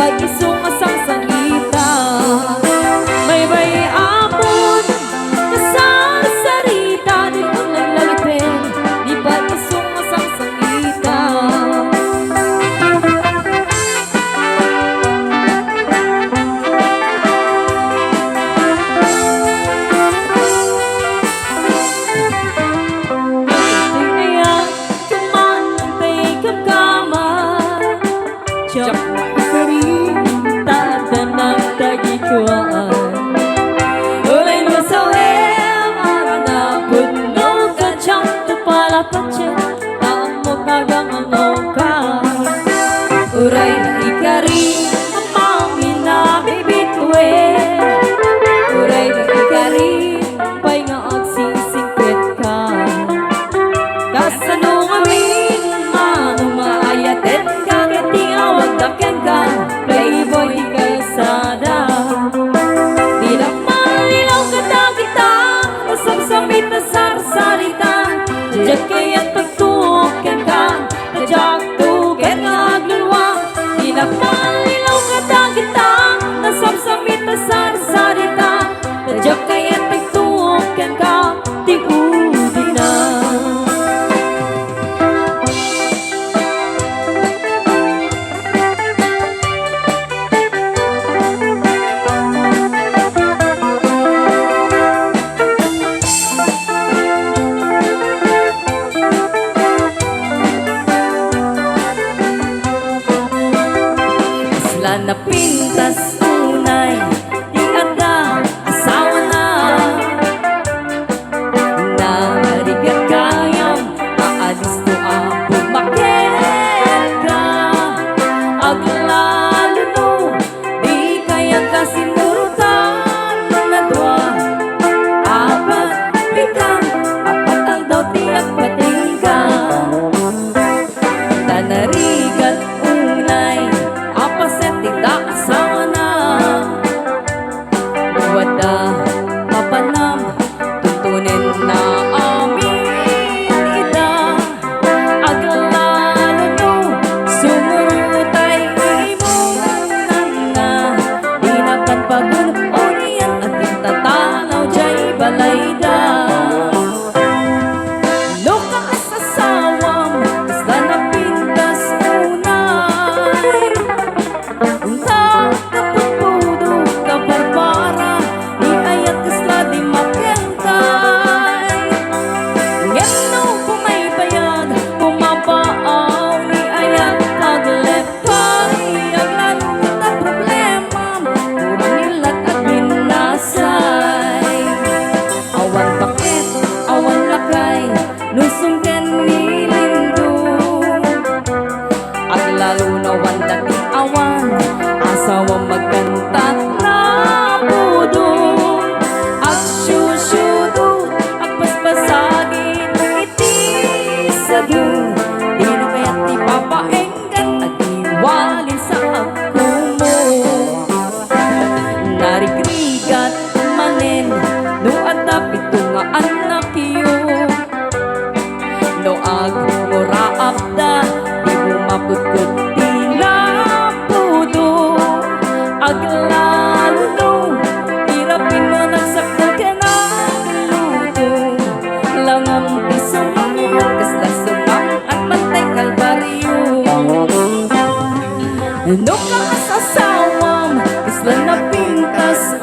pag-isong asang sangita. May apon kasasarita, di mo naglalapin, di pag-isong asang sangita. Uray na ikari ang pangina bibituin. Uray na ikari pa'y nga agsisingkwit ka. Kasano ngamin manong maayatin ka, kati awag daken ka, playboy di kalsada. Di na malilaw ka na kita, nasamsamit na sarsarita. Diyan kaya't pagtuokin ka, nadyak tuken nga aglulwa. Di na malilaw ka na kita, nasamsamit na sarsarita. Nadyak kaya't pagtuokin ka, tigudi na. Na pintas unay, di ada asawa na. Narigat kayang aalis to ang pumakit ka. Aglalo no, di kaya kasimurutan na dwa. Apat pitang, apat ang daw tiyak pating ka. Tanarigat unay, tidak asawa na. Wada mapanam, tuntunin na amin ida. Aglalo no, sumurutay imunan na. Dinakan pagunap oriyan at tintatanaw jay balayda. No ka asasawam, basta na pintas unay. Lalo na wanda awan, asawa magkantat na budong. At syusyudo, at paspasagin iti sadu. Di na kaya't ipapaenggan at iwalin sa ako mo. Narigrigat manen, no atapit nga anak yun. No agmuraap da, di bumapudkod aglalo no, hirapin mo nagsakta ka na luto. Langam isang kasla sumang at bantay kalbaryo. No ka asasawam, kasla na pintas